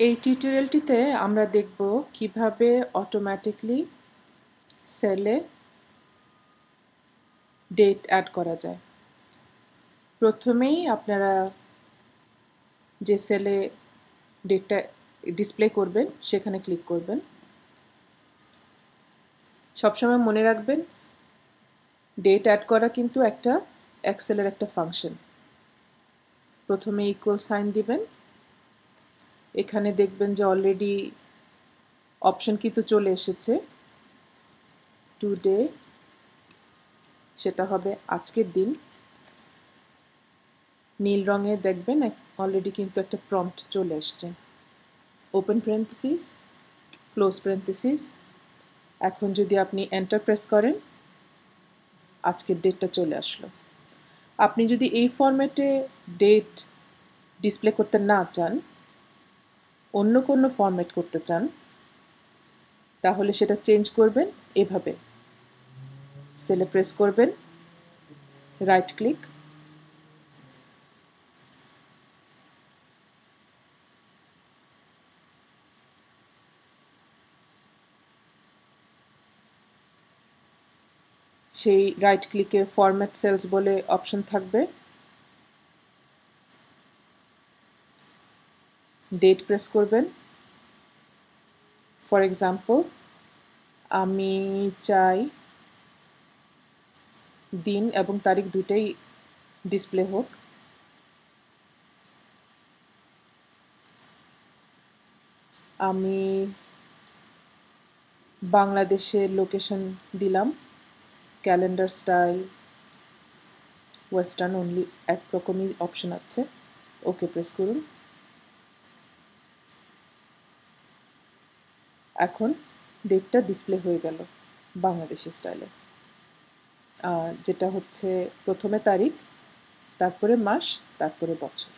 এই টিউটোরিয়ালটিতে আমরা দেখব কিভাবে অটোমেটিকলি সেলে ডেট অ্যাড করা যায়। প্রথমেই আপনারা যে সেলে ডেটটা ডিসপ্লে করবেন সেখানে ক্লিক করবেন। সবসময় মনে রাখবেন ডেট অ্যাড করা কিন্তু একটা এক্সেলের একটা ফাংশন। প্রথমে ইকুয়াল সাইন দিবেন। এখানে দেখবেন যে অলরেডি অপশন কিন্তু চলে এসেছে টুডে, সেটা হবে আজকের দিন। নীল রঙে দেখবেন অলরেডি কিন্তু একটা প্রম্পট চলে আসছে, ওপেন প্যারেনথেসিস, ক্লোজ প্যারেনথেসিস। এখন যদি আপনি এন্টার প্রেস করেন আজকের ডেটটা চলে আসলো। আপনি যদি এই ফরম্যাটে ডেট ডিসপ্লে করতে না চান, অন্য কোনো ফরম্যাট করতে চান, তাহলে সেটা চেঞ্জ করবেন এভাবে। সেলে প্রেস করবেন, রাইট ক্লিক, সেই রাইট ক্লিকে ফরম্যাট সেলস বলে অপশন থাকবে, ডেট প্রেস করবেন। ফর এক্সাম্পল আমি চাই দিন এবং তারিখ দুটোই ডিসপ্লে হোক। আমি বাংলাদেশের লোকেশন দিলাম, ক্যালেন্ডার স্টাইল, ওয়েস্টার্ন অনলি, একরকমই অপশন আছে। ওকে প্রেস করুন। এখন ডেটটা ডিসপ্লে হয়ে গেল বাংলাদেশি স্টাইলে, যেটা হচ্ছে প্রথমে তারিখ, তারপরে মাস, তারপরে বছর।